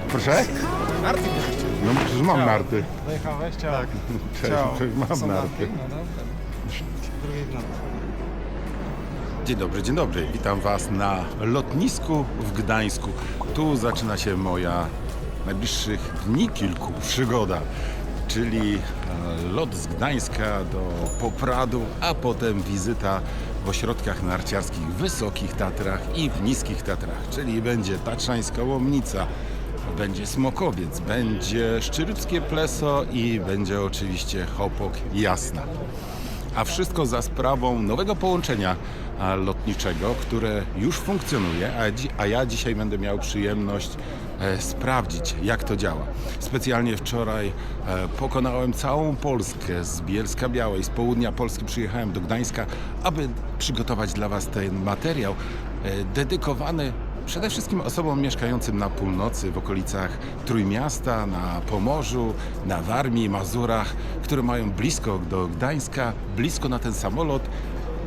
Proszę? Narty nie wyścigł. No przecież mam narty. Dojechałeś? Tak. Cześć, mam narty. No dobra. Drugiej w narty. Dzień dobry. Witam Was na lotnisku w Gdańsku. Tu zaczyna się moja najbliższych dni kilku przygoda, czyli lot z Gdańska do Popradu, a potem wizyta w ośrodkach narciarskich w Wysokich Tatrach i w Niskich Tatrach, czyli będzie Tatrzańska Łomnica, będzie Smokowiec, będzie Szczyryckie Pleso i będzie oczywiście Chopok Jasna. A wszystko za sprawą nowego połączenia lotniczego, które już funkcjonuje, a ja dzisiaj będę miał przyjemność sprawdzić, jak to działa. Specjalnie wczoraj pokonałem całą Polskę z Bielska-Białej, z południa Polski przyjechałem do Gdańska, aby przygotować dla Was ten materiał dedykowany przede wszystkim osobom mieszkającym na północy, w okolicach Trójmiasta, na Pomorzu, na Warmii, Mazurach, które mają blisko do Gdańska, blisko na ten samolot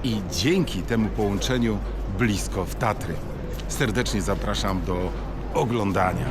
i dzięki temu połączeniu blisko w Tatry. Serdecznie zapraszam do oglądania.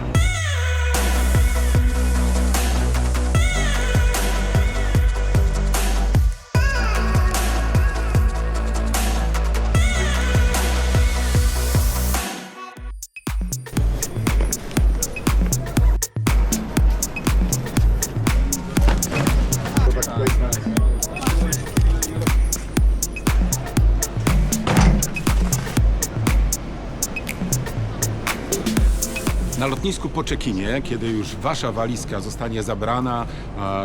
Na lotnisku po check-inie, kiedy już Wasza walizka zostanie zabrana,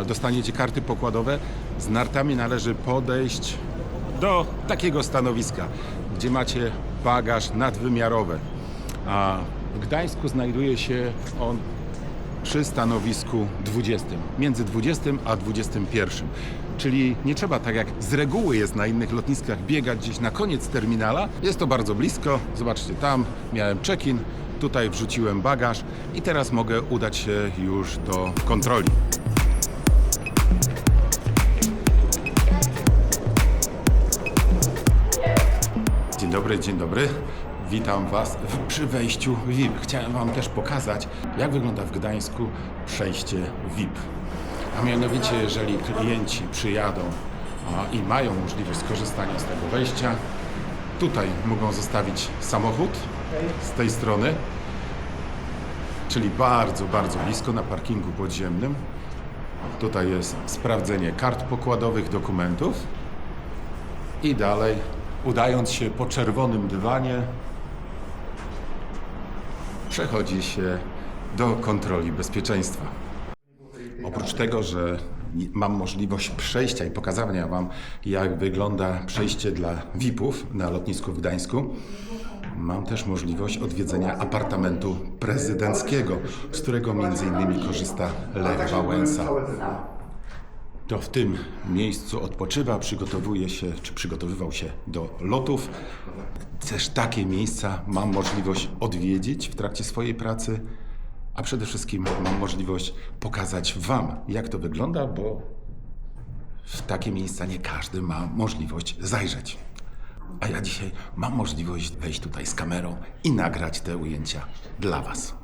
dostaniecie karty pokładowe, z nartami należy podejść do takiego stanowiska, gdzie macie bagaż nadwymiarowy. A w Gdańsku znajduje się on przy stanowisku 20, między 20 a 21. Czyli nie trzeba, tak jak z reguły jest na innych lotniskach, biegać gdzieś na koniec terminala. Jest to bardzo blisko. Zobaczcie, tam miałem check-in, tutaj wrzuciłem bagaż i teraz mogę udać się już do kontroli. Dzień dobry. Witam Was przy wejściu VIP. Chciałem Wam też pokazać, jak wygląda w Gdańsku przejście VIP. A mianowicie, jeżeli klienci przyjadą i mają możliwość skorzystania z tego wejścia, tutaj mogą zostawić samochód z tej strony, czyli bardzo blisko na parkingu podziemnym. Tutaj jest sprawdzenie kart pokładowych, dokumentów i dalej, udając się po czerwonym dywanie, przechodzi się do kontroli bezpieczeństwa. Oprócz tego, że mam możliwość przejścia i pokazania Wam, jak wygląda przejście dla VIP-ów na lotnisku w Gdańsku, mam też możliwość odwiedzenia apartamentu prezydenckiego, z którego m.in. korzysta Lech Wałęsa. To w tym miejscu odpoczywa, przygotowuje się, czy przygotowywał się do lotów. Też takie miejsca mam możliwość odwiedzić w trakcie swojej pracy, a przede wszystkim mam możliwość pokazać Wam, jak to wygląda, bo w takie miejsca nie każdy ma możliwość zajrzeć. A ja dzisiaj mam możliwość wejść tutaj z kamerą i nagrać te ujęcia dla Was.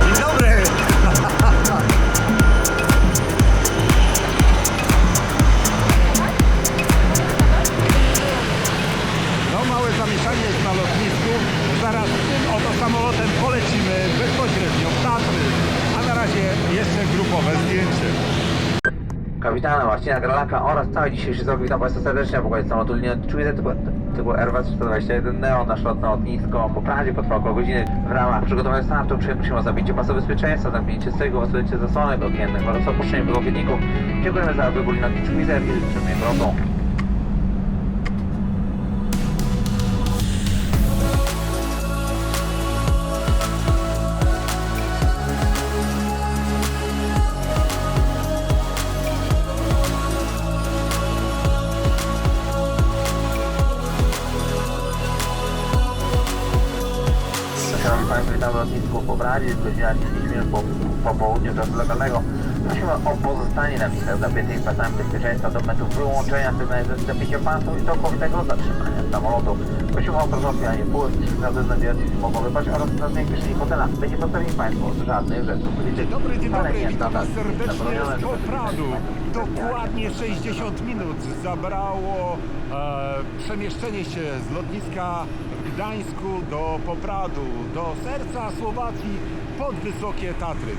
Dzień dobry! No małe zamieszanie jest na lotnisku. Zaraz tym oto samolotem polecimy bezpośrednio w Tatry. A na razie jeszcze grupowe zdjęcie. Kapitana Marcina Gralaka oraz cały dzisiejszy załóg witam Państwa serdecznie. Pokładać samolotu linii Trójce typu RW321 Neo. Nasz lot na lotnisko po Pradzie potrwa około godziny. W ramach przygotowania startu prosimy o zapięcie pasu bezpieczeństwa, zamknięcie stygów, odsunięcie zasłonek okiennych oraz opuszczenie błogowodników. Dziękujemy za wybór linii Trójce i życzymy im lotu. witamy na lotnisku w Pobradzie, jest godzina 10 minut po południu czasu lokalnego. Prosimy o pozostanie na miejscach zapiętych pasami bezpieczeństwa do momentu wyłączenia sygnalizacji dla pięciopanów i całkowitego zatrzymania samolotu. Prosimy o porządkowanie pływ, na znajdujących się mogą wypaść oraz na zwiększenie hotela. Będzie postawili Państwo żadnych rzeczy. Dzień dobry, witam Was serdecznie z Popradu. Dokładnie 60 minut zabrało przemieszczenie się z lotniska w Gdańsku do Popradu, do serca Słowacji pod wysokie Tatry.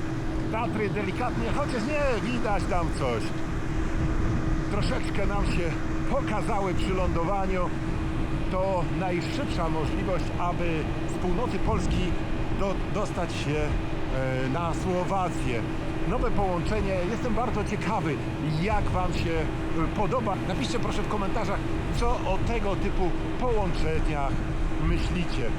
Tatry delikatnie, chociaż nie widać tam coś. Troszeczkę nam się pokazały przy lądowaniu. To najszybsza możliwość, aby z północy Polski dostać się na Słowację. Nowe połączenie. Jestem bardzo ciekawy, jak Wam się podoba. Napiszcie proszę w komentarzach, co o tego typu połączeniach myślicie.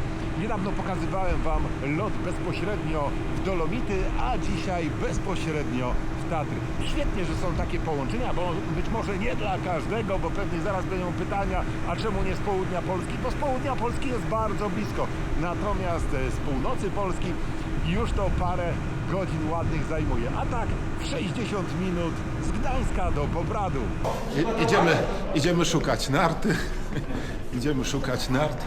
Niedawno pokazywałem Wam lot bezpośrednio w Dolomity, a dzisiaj bezpośrednio w Tatry. Świetnie, że są takie połączenia, bo być może nie dla każdego, bo pewnie zaraz będą pytania, a czemu nie z południa Polski? Bo z południa Polski jest bardzo blisko. Natomiast z północy Polski już to parę godzin ładnych zajmuje. A tak w 60 minut z Gdańska do Popradu. Idziemy szukać narty. Idziemy szukać nart.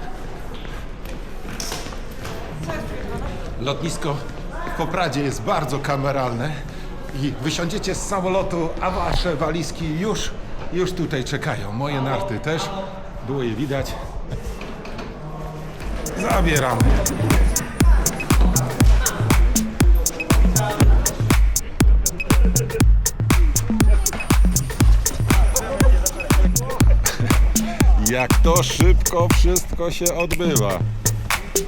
Lotnisko w Popradzie jest bardzo kameralne i wysiądziecie z samolotu, a wasze walizki już tutaj czekają. Moje narty też. Było je widać. Zabieramy. Jak to szybko wszystko się odbywa.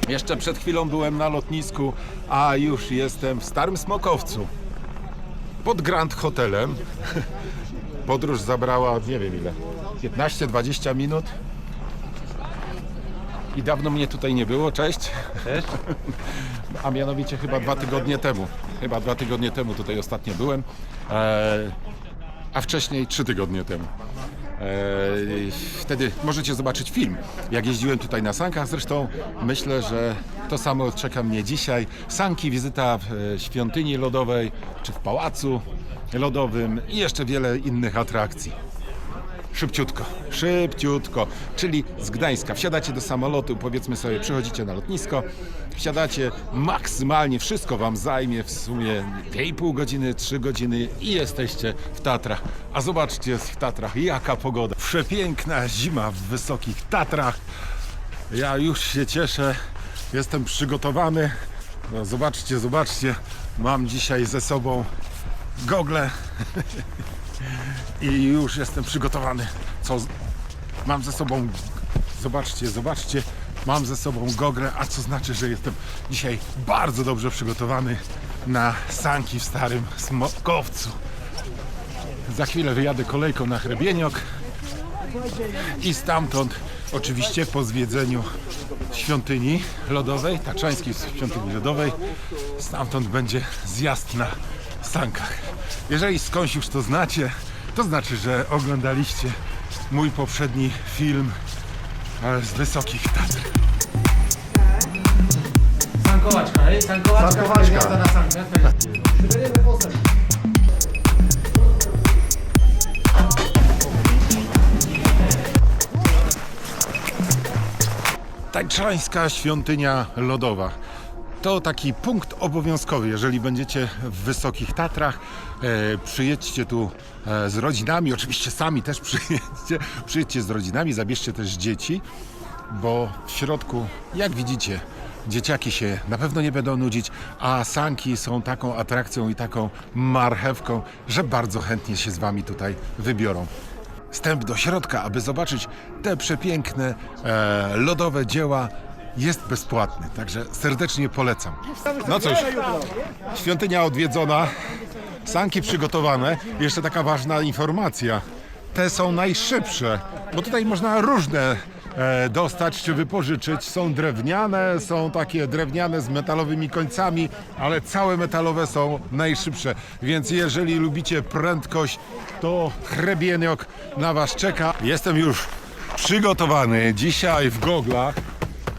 Jeszcze przed chwilą byłem na lotnisku, a już jestem w Starym Smokowcu. Pod Grand Hotelem. Podróż zabrała, nie wiem ile, 15-20 minut. I dawno mnie tutaj nie było, cześć. Cześć. A mianowicie chyba 2 tygodnie temu. Chyba 2 tygodnie temu tutaj ostatnio byłem. A wcześniej 3 tygodnie temu. Wtedy możecie zobaczyć film, jak jeździłem tutaj na sankach. Zresztą myślę, że to samo czeka mnie dzisiaj. Sanki, wizyta w świątyni lodowej, czy w pałacu lodowym i jeszcze wiele innych atrakcji. Szybciutko, czyli z Gdańska wsiadacie do samolotu, powiedzmy sobie, przychodzicie na lotnisko, wsiadacie, maksymalnie wszystko Wam zajmie w sumie 2,5 godziny, 3 godziny i jesteście w Tatrach. A zobaczcie w Tatrach, jaka pogoda. Przepiękna zima w wysokich Tatrach. Ja już się cieszę, jestem przygotowany. No, zobaczcie, mam dzisiaj ze sobą gogle. I już jestem przygotowany. Mam ze sobą, zobaczcie, mam ze sobą gogle, a co znaczy, że jestem dzisiaj bardzo dobrze przygotowany na sanki w Starym Smokowcu. Za chwilę wyjadę kolejką na Hrebieniok i stamtąd oczywiście po zwiedzeniu świątyni lodowej, Tatrzańskiej świątyni lodowej, stamtąd będzie zjazd na sankach. Jeżeli skądś już to znacie, to znaczy, że oglądaliście mój poprzedni film z wysokich Tatr. Sankowaczka, hej? Sankowaczka. Jazda na sankach. Tatrzańska świątynia lodowa. To taki punkt obowiązkowy, jeżeli będziecie w wysokich Tatrach, przyjedźcie tu z rodzinami, oczywiście sami też przyjedźcie z rodzinami, zabierzcie też dzieci, bo w środku, jak widzicie, dzieciaki się na pewno nie będą nudzić, a sanki są taką atrakcją i taką marchewką, że bardzo chętnie się z Wami tutaj wybiorą. Wstęp do środka, aby zobaczyć te przepiękne lodowe dzieła, jest bezpłatny, także serdecznie polecam. No cóż, świątynia odwiedzona, sanki przygotowane. Jeszcze taka ważna informacja. Te są najszybsze, bo tutaj można różne dostać czy wypożyczyć. Są drewniane, są takie drewniane z metalowymi końcami, ale całe metalowe są najszybsze. Więc jeżeli lubicie prędkość, to Hrebieniok na Was czeka. Jestem już przygotowany dzisiaj w goglach.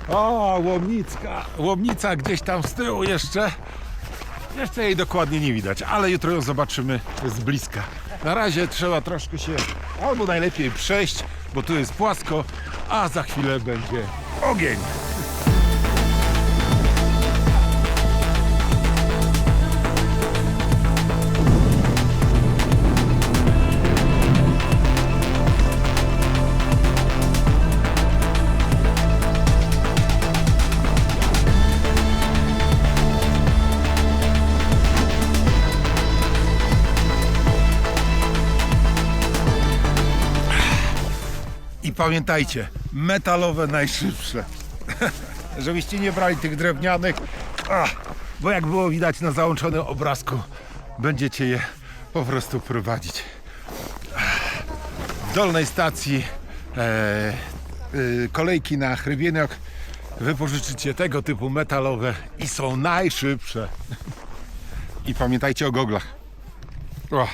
O, Łomnica gdzieś tam z tyłu jeszcze. Jeszcze jej dokładnie nie widać, ale jutro ją zobaczymy z bliska. Na razie trzeba troszkę się, albo najlepiej przejść, bo tu jest płasko, a za chwilę będzie ogień. I pamiętajcie, metalowe najszybsze. Żebyście nie brali tych drewnianych, bo jak było widać na załączonym obrazku, będziecie je po prostu prowadzić. W dolnej stacji kolejki na Hrybieniok wypożyczycie tego typu metalowe i są najszybsze. I pamiętajcie o goglach. Dzień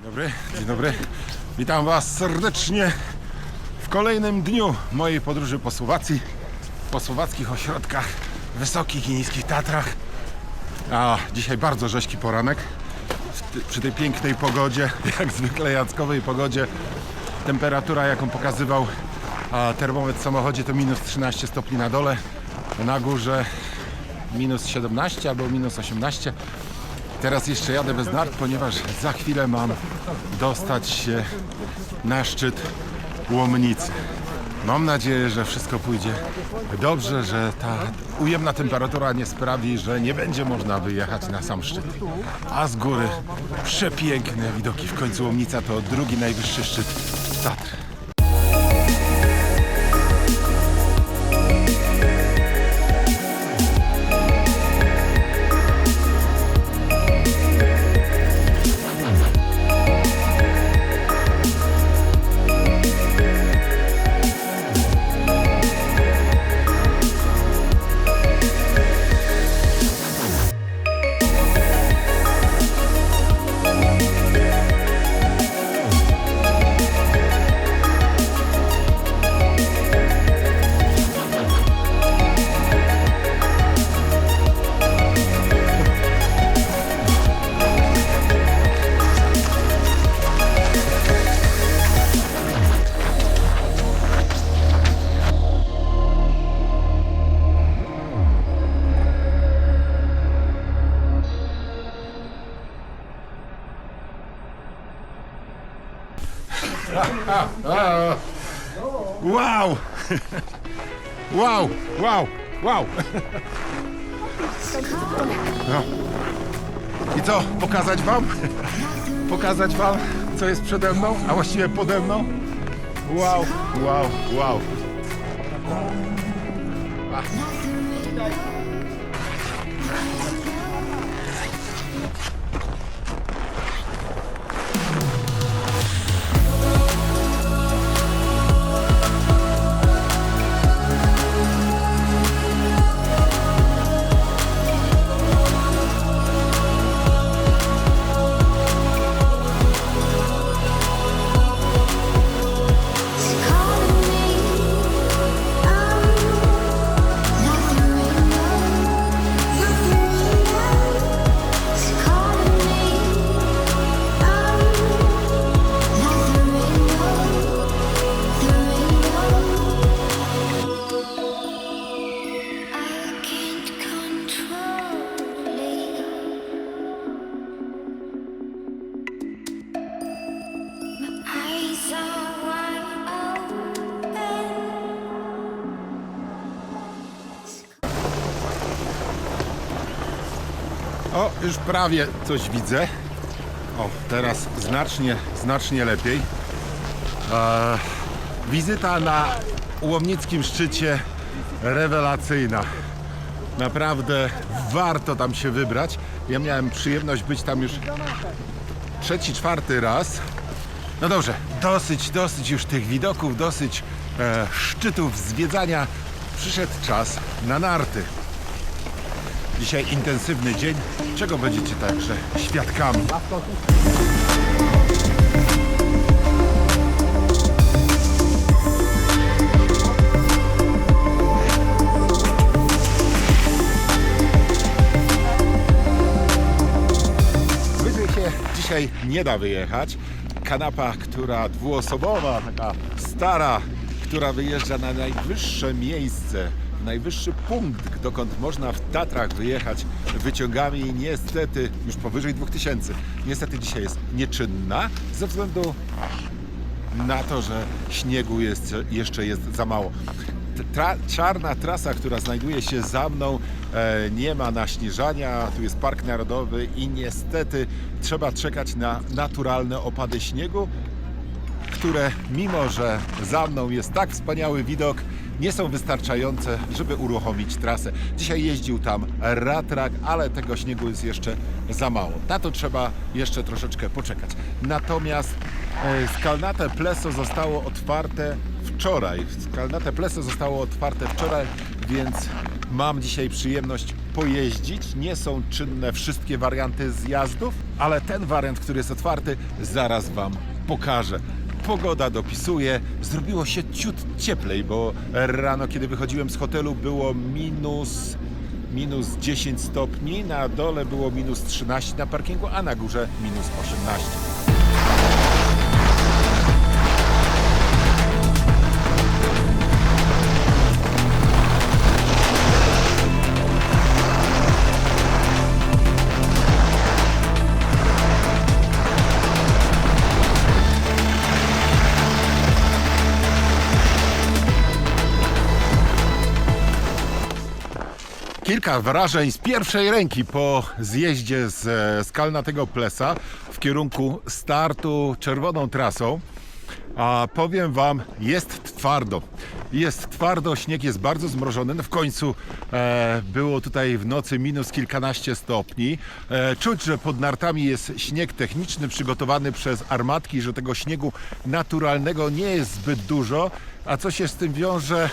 dobry, dzień dobry. Witam Was serdecznie w kolejnym dniu mojej podróży po Słowacji, po słowackich ośrodkach wysokich i niskich Tatrach. Dzisiaj bardzo rzeźki poranek. Przy tej pięknej pogodzie, jak zwykle jackowej pogodzie, temperatura, jaką pokazywał termometr w samochodzie, to minus 13 stopni na dole, na górze minus 17 albo minus 18. Teraz jeszcze jadę bez nart, ponieważ za chwilę mam dostać się na szczyt Łomnicy. Mam nadzieję, że wszystko pójdzie dobrze, że ta ujemna temperatura nie sprawi, że nie będzie można wyjechać na sam szczyt. A z góry przepiękne widoki. W końcu Łomnica to drugi najwyższy szczyt Tatr. Wow! Wow! Wow! Wow! No. I co? Pokazać Wam? Pokazać Wam, co jest przede mną, a właściwie pode mną? Wow! Wow! Wow! O, już prawie coś widzę. O, teraz znacznie lepiej. Wizyta na łomnickim szczycie rewelacyjna. Naprawdę warto tam się wybrać. Ja miałem przyjemność być tam już 3., 4. raz. No dobrze, dosyć już tych widoków, dosyć szczytów zwiedzania. Przyszedł czas na narty. Dzisiaj intensywny dzień, czego będziecie także świadkami. nie da wyjechać. Kanapa, która dwuosobowa, taka stara, która wyjeżdża na najwyższe miejsce, najwyższy punkt, dokąd można w Tatrach wyjechać wyciągami, niestety już powyżej 2000. Niestety dzisiaj jest nieczynna ze względu na to, że śniegu jeszcze jest za mało. Czarna trasa, która znajduje się za mną, nie ma naśnieżania, tu jest Park Narodowy i niestety trzeba czekać na naturalne opady śniegu, które mimo, że za mną jest tak wspaniały widok, nie są wystarczające, żeby uruchomić trasę. Dzisiaj jeździł tam Ratrak, ale tego śniegu jest jeszcze za mało. Na to trzeba jeszcze troszeczkę poczekać. Natomiast Skalnate Pleso zostało otwarte wczoraj. Więc mam dzisiaj przyjemność pojeździć. Nie są czynne wszystkie warianty zjazdów, ale ten wariant, który jest otwarty, zaraz Wam pokażę. Pogoda dopisuje, zrobiło się ciut cieplej, bo rano, kiedy wychodziłem z hotelu, było minus 10 stopni, na dole było minus 13 na parkingu, a na górze minus 18. Kilka wrażeń z pierwszej ręki po zjeździe z Skalnatego Plesa w kierunku startu czerwoną trasą. A powiem Wam, jest twardo. Jest twardo, śnieg jest bardzo zmrożony. No w końcu było tutaj w nocy minus kilkanaście stopni. Czuć, że pod nartami jest śnieg techniczny przygotowany przez armatki, że tego śniegu naturalnego nie jest zbyt dużo. A co się z tym wiąże?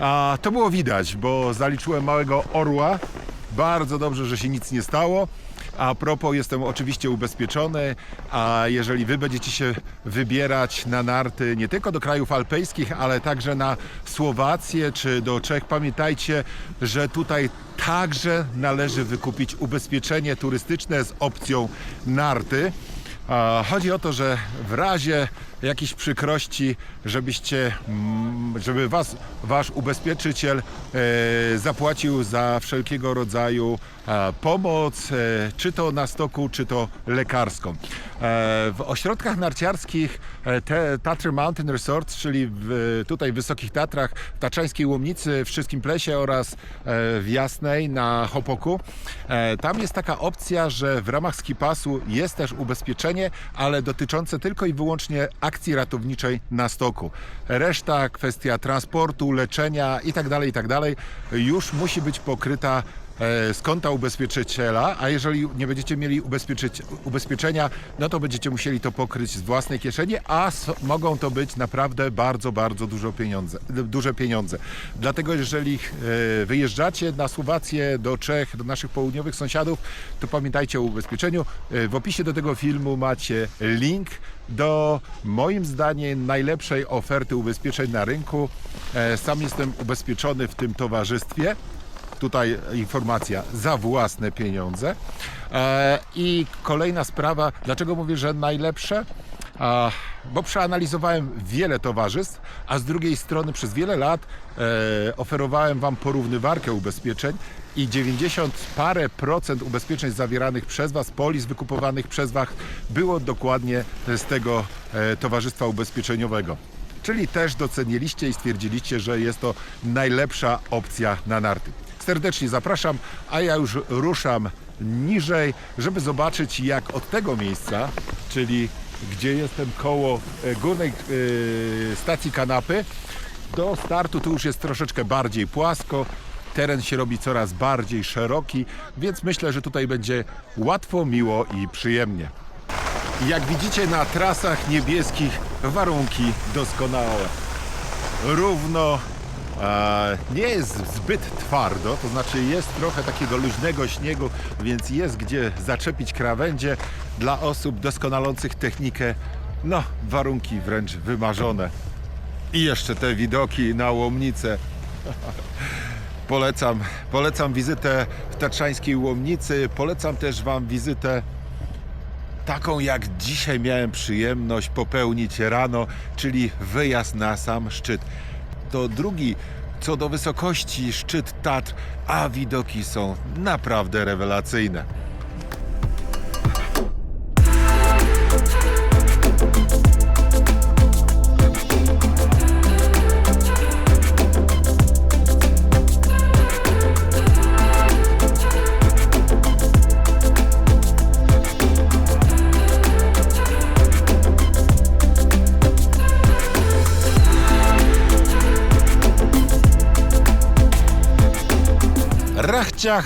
A to było widać, bo zaliczyłem małego orła. Bardzo dobrze, że się nic nie stało. A propos, jestem oczywiście ubezpieczony, a jeżeli Wy będziecie się wybierać na narty nie tylko do krajów alpejskich, ale także na Słowację czy do Czech, pamiętajcie, że tutaj także należy wykupić ubezpieczenie turystyczne z opcją narty. Chodzi o to, że w razie jakichś przykrości, żeby wasz ubezpieczyciel zapłacił za wszelkiego rodzaju pomoc, czy to na stoku, czy to lekarską. W ośrodkach narciarskich Tatry Mountain Resort, czyli tutaj w Wysokich Tatrach, w Tatrzańskiej Łomnicy, w Wszystkim Plesie oraz w Jasnej na Hopoku, tam jest taka opcja, że w ramach ski passu jest też ubezpieczenie, ale dotyczące tylko i wyłącznie akcji ratowniczej na stoku. Reszta, kwestia transportu, leczenia itd., już musi być pokryta z konta ubezpieczyciela, a jeżeli nie będziecie mieli ubezpieczenia, no to będziecie musieli to pokryć z własnej kieszeni, a mogą to być naprawdę bardzo, bardzo duże pieniądze. Dlatego jeżeli wyjeżdżacie na Słowację, do Czech, do naszych południowych sąsiadów, to pamiętajcie o ubezpieczeniu. W opisie do tego filmu macie link do, moim zdaniem, najlepszej oferty ubezpieczeń na rynku. Sam jestem ubezpieczony w tym towarzystwie. Tutaj informacja za własne pieniądze. I kolejna sprawa, dlaczego mówię, że najlepsze? Bo przeanalizowałem wiele towarzystw, a z drugiej strony przez wiele lat oferowałem Wam porównywarkę ubezpieczeń i 90 parę procent ubezpieczeń zawieranych przez Was, polis wykupowanych przez Was było dokładnie z tego towarzystwa ubezpieczeniowego. Czyli też doceniliście i stwierdziliście, że jest to najlepsza opcja na narty. Serdecznie zapraszam, a ja już ruszam niżej, żeby zobaczyć, jak od tego miejsca, czyli gdzie jestem koło górnej stacji kanapy, do startu tu już jest troszeczkę bardziej płasko, teren się robi coraz bardziej szeroki, więc myślę, że tutaj będzie łatwo, miło i przyjemnie. Jak widzicie, na trasach niebieskich warunki doskonałe. Równo, nie jest zbyt twardo, to znaczy jest trochę takiego luźnego śniegu, więc jest gdzie zaczepić krawędzie. Dla osób doskonalących technikę, no warunki wręcz wymarzone. I jeszcze te widoki na Łomnicę. Polecam wizytę w Tatrzańskiej Łomnicy, polecam też Wam wizytę taką jak dzisiaj miałem przyjemność popełnić rano, czyli wyjazd na sam szczyt. To drugi co do wysokości szczyt Tatr, a widoki są naprawdę rewelacyjne.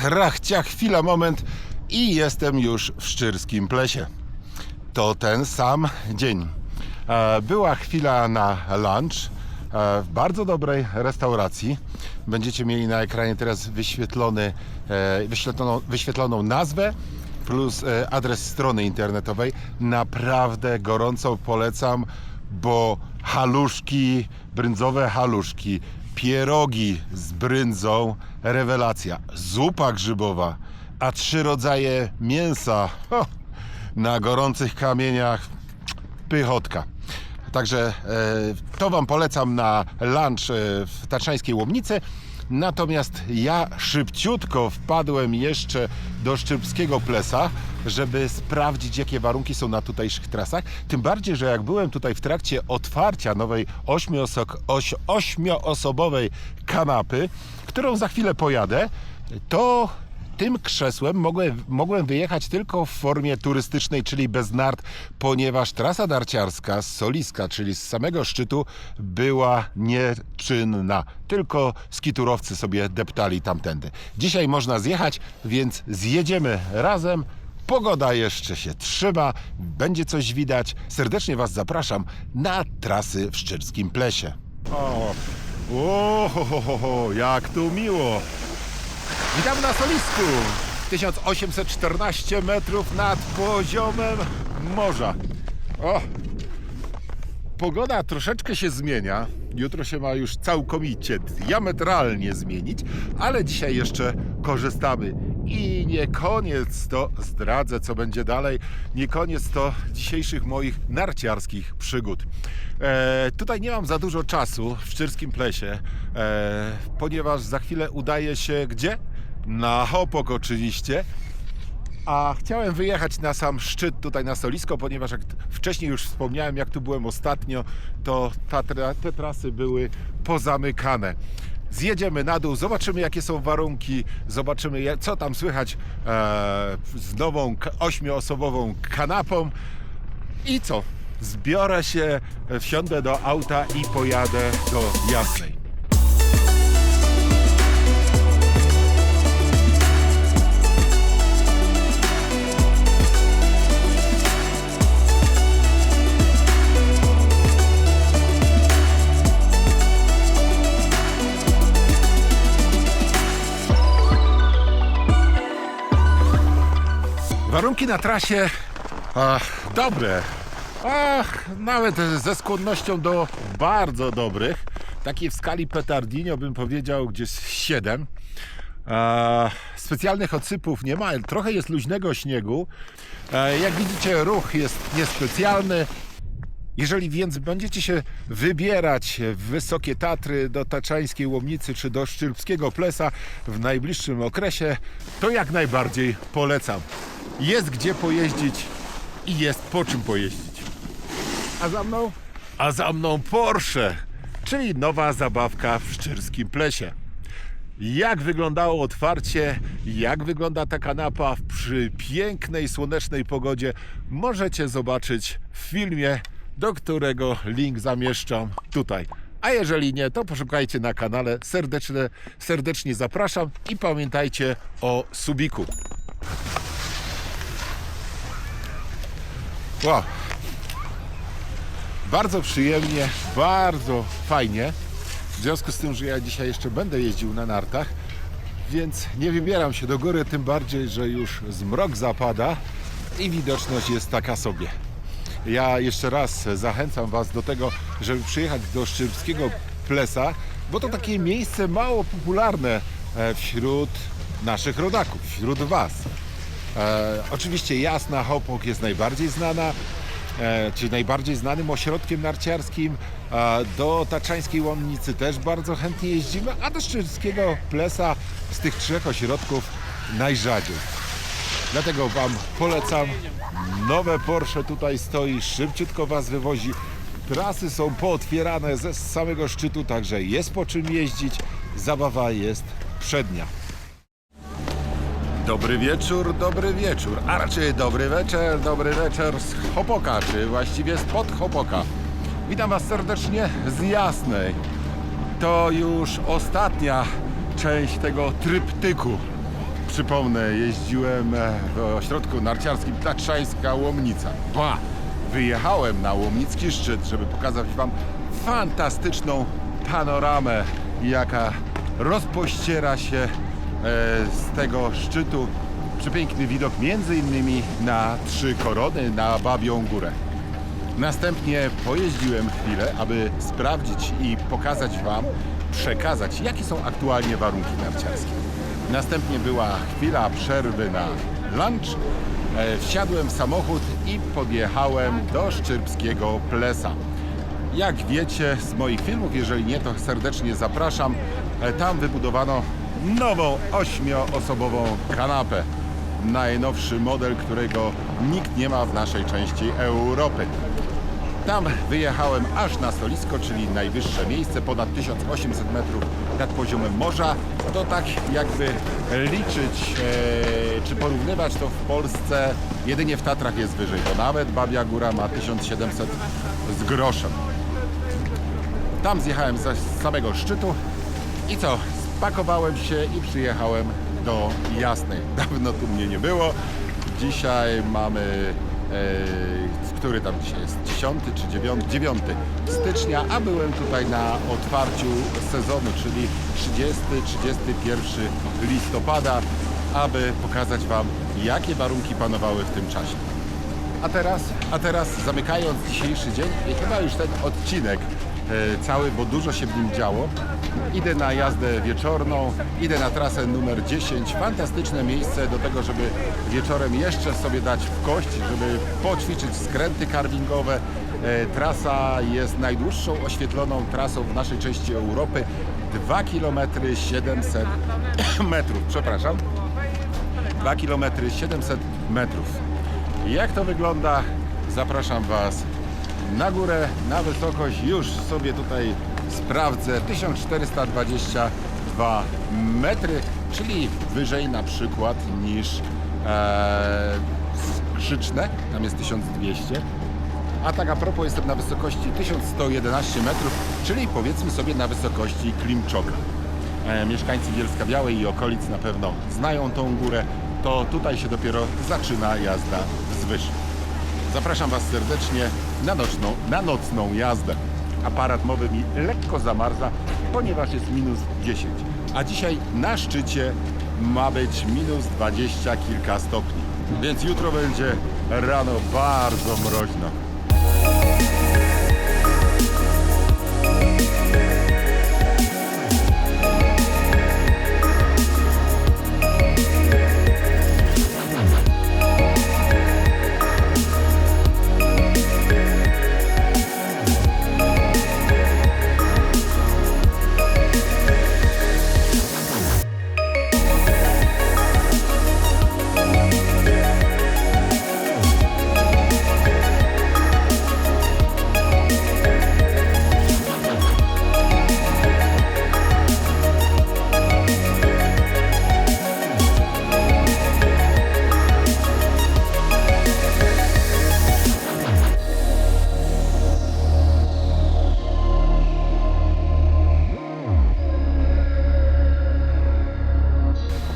Rachciach, chwila, moment i jestem już w Szczyrskim Plesie. To ten sam dzień. Była chwila na lunch w bardzo dobrej restauracji. Będziecie mieli na ekranie teraz wyświetloną nazwę plus adres strony internetowej. Naprawdę gorąco polecam, bo haluszki, brędzowe haluszki, pierogi z brędzą, rewelacja, zupa grzybowa, a 3 rodzaje mięsa na gorących kamieniach, pychotka. Także to Wam polecam na lunch w Tatrzańskiej Łomnicy. Natomiast ja szybciutko wpadłem jeszcze do Szczyrbskiego Plesa, żeby sprawdzić, jakie warunki są na tutejszych trasach. Tym bardziej, że jak byłem tutaj w trakcie otwarcia nowej 8-osobowej kanapy, którą za chwilę pojadę, to tym krzesłem mogłem wyjechać tylko w formie turystycznej, czyli bez nart, ponieważ trasa narciarska z Soliska, czyli z samego szczytu, była nieczynna. Tylko skiturowcy sobie deptali tamtędy. Dzisiaj można zjechać, więc zjedziemy razem. Pogoda jeszcze się trzyma, będzie coś widać. Serdecznie Was zapraszam na trasy w Szczyrskim Plesie. Jak tu miło! Witam na Solisku, 1814 metrów nad poziomem morza. Pogoda troszeczkę się zmienia, jutro się ma już całkowicie, diametralnie zmienić, ale dzisiaj jeszcze korzystamy. I nie koniec to, zdradzę co będzie dalej, nie koniec to dzisiejszych moich narciarskich przygód. Tutaj nie mam za dużo czasu w Szczyrskim Plesie, ponieważ za chwilę udaję się gdzie? Na Hopok oczywiście. A chciałem wyjechać na sam szczyt tutaj na Solisko, ponieważ jak wcześniej już wspomniałem, jak tu byłem ostatnio, to te trasy były pozamykane. Zjedziemy na dół, zobaczymy jakie są warunki, zobaczymy co tam słychać z nową 8-osobową kanapą i co? Zbiorę się, wsiądę do auta i pojadę do Jasnej. Warunki na trasie dobre, nawet ze skłonnością do bardzo dobrych. Takiej w skali Petardinio bym powiedział gdzieś 7. Specjalnych odsypów nie ma, trochę jest luźnego śniegu. Jak widzicie, ruch jest niespecjalny. Jeżeli więc będziecie się wybierać w Wysokie Tatry, do Tatrzańskiej Łomnicy czy do Szczyrbskiego Plesa w najbliższym okresie, to jak najbardziej polecam. Jest gdzie pojeździć i jest po czym pojeździć. A za mną? A za mną Porsche, czyli nowa zabawka w Szczyrskim Plesie. Jak wyglądało otwarcie, jak wygląda ta kanapa przy pięknej, słonecznej pogodzie, możecie zobaczyć w filmie, do którego link zamieszczam tutaj. A jeżeli nie, to poszukajcie na kanale. Serdecznie zapraszam i pamiętajcie o subiku. Wow. Bardzo przyjemnie, bardzo fajnie. W związku z tym, że ja dzisiaj jeszcze będę jeździł na nartach, więc nie wybieram się do góry, tym bardziej, że już zmrok zapada i widoczność jest taka sobie. Ja jeszcze raz zachęcam Was do tego, żeby przyjechać do Szczyrbskiego Plesa, bo to takie miejsce mało popularne wśród naszych rodaków, wśród Was. Oczywiście Jasna Hopok jest najbardziej znana, czy najbardziej znanym ośrodkiem narciarskim. Do Tatrzańskiej Łomnicy też bardzo chętnie jeździmy, a do Szczytskiego Plesa z tych 3 ośrodków najrzadziej. Dlatego Wam polecam. Nowe Porsche tutaj stoi, szybciutko Was wywozi. Trasy są pootwierane ze samego szczytu, także jest po czym jeździć. Zabawa jest przednia. Dobry wieczór, a raczej dobry wieczór z Hopoka, czy właściwie spod Hopoka. Witam Was serdecznie z Jasnej. To już ostatnia część tego tryptyku. Przypomnę, jeździłem w ośrodku narciarskim Tatrzańska Łomnica. Wyjechałem na Łomnicki szczyt, żeby pokazać Wam fantastyczną panoramę, jaka rozpościera się z tego szczytu. Przepiękny widok między innymi na 3 Korony, na Babią Górę. Następnie pojeździłem chwilę, aby sprawdzić i pokazać Wam, przekazać, jakie są aktualnie warunki narciarskie. Następnie była chwila przerwy na lunch. Wsiadłem w samochód i podjechałem do Szczytskiego Plesa. Jak wiecie z moich filmów, jeżeli nie, to serdecznie zapraszam. Tam wybudowano nową 8-osobową kanapę. Najnowszy model, którego nikt nie ma w naszej części Europy. Tam wyjechałem aż na Stolisko, czyli najwyższe miejsce, ponad 1800 metrów nad poziomem morza. To tak jakby liczyć czy porównywać, to w Polsce jedynie w Tatrach jest wyżej, bo nawet Babia Góra ma 1700 z groszem. Tam zjechałem z samego szczytu i co? Spakowałem się i przyjechałem do Jasnej. Dawno tu mnie nie było. Dzisiaj mamy... który tam dzisiaj jest? 10 czy 9 stycznia, a byłem tutaj na otwarciu sezonu, czyli 30-31 listopada, aby pokazać Wam, jakie warunki panowały w tym czasie. A teraz zamykając dzisiejszy dzień i chyba już ten odcinek cały, bo dużo się w nim działo. Idę na jazdę wieczorną, idę na trasę numer 10. Fantastyczne miejsce do tego, żeby wieczorem jeszcze sobie dać w kość, żeby poćwiczyć skręty karwingowe. Trasa jest najdłuższą oświetloną trasą w naszej części Europy. 2 km 700 metrów, przepraszam. 2 km 700 metrów. Jak to wygląda? Zapraszam Was na górę, na wysokość. Już sobie tutaj sprawdzę. 1422 metry, czyli wyżej na przykład niż Skrzyczne, tam jest 1200. A tak a propos, jestem na wysokości 1111 metrów, czyli powiedzmy sobie na wysokości Klimczoka. Mieszkańcy Bielska Białej i okolic na pewno znają tą górę. To tutaj się dopiero zaczyna jazda wzwyż. Zapraszam Was serdecznie na nocną jazdę. Aparat mowy mi lekko zamarza, ponieważ jest minus 10. A dzisiaj na szczycie ma być minus 20 kilka stopni. Więc jutro będzie rano bardzo mroźno.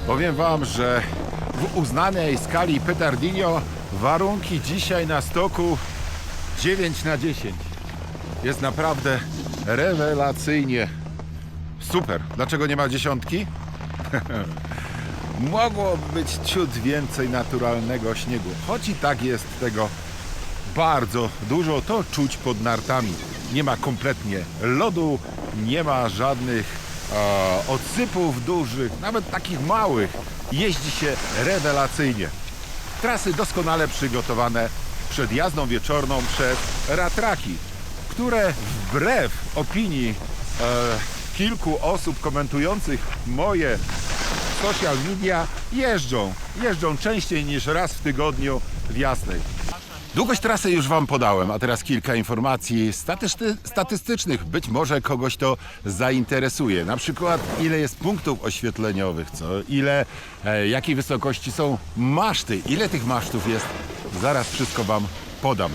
Powiem Wam, że w uznanej skali Petardinho warunki dzisiaj na stoku 9 na 10. Jest naprawdę rewelacyjnie. Super. Dlaczego nie ma 10? Mogłoby być ciut więcej naturalnego śniegu. Choć i tak jest tego bardzo dużo, to czuć pod nartami. Nie ma kompletnie lodu, nie ma żadnych odsypów dużych, nawet takich małych. Jeździ się rewelacyjnie. Trasy doskonale przygotowane przed jazdą wieczorną przez ratraki, które wbrew opinii kilku osób komentujących moje social media jeżdżą częściej niż raz w tygodniu w Jasnej. Długość trasy już Wam podałem, a teraz kilka informacji statystycznych. Być może kogoś to zainteresuje. Na przykład ile jest punktów oświetleniowych, jakiej wysokości są maszty, ile tych masztów jest. Zaraz wszystko Wam podam.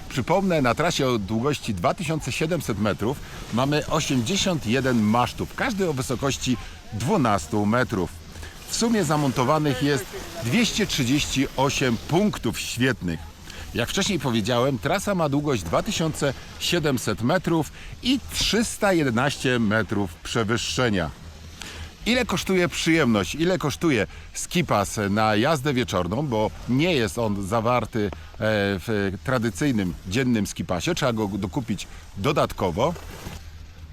Przypomnę, na trasie o długości 2700 metrów mamy 81 masztów, każdy o wysokości 12 metrów. W sumie zamontowanych jest 238 punktów świetnych. Jak wcześniej powiedziałem, trasa ma długość 2700 metrów i 311 metrów przewyższenia. Ile kosztuje przyjemność, ile kosztuje ski-pass na jazdę wieczorną, bo nie jest on zawarty w tradycyjnym dziennym ski-passie, trzeba go dokupić dodatkowo.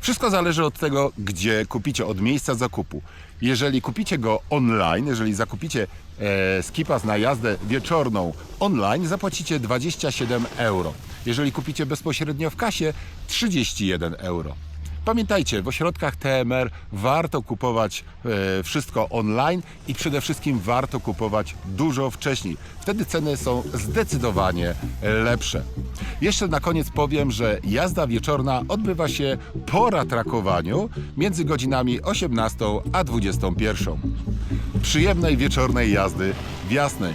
Wszystko zależy od tego, gdzie kupicie, od miejsca zakupu. Jeżeli kupicie go online, jeżeli zakupicie ski-pass na jazdę wieczorną online, zapłacicie 27 euro. Jeżeli kupicie bezpośrednio w kasie, 31 euro. Pamiętajcie, w ośrodkach TMR warto kupować wszystko online i przede wszystkim warto kupować dużo wcześniej. Wtedy ceny są zdecydowanie lepsze. Jeszcze na koniec powiem, że jazda wieczorna odbywa się po ratrakowaniu między godzinami 18 a 21. Przyjemnej wieczornej jazdy w Jasnej.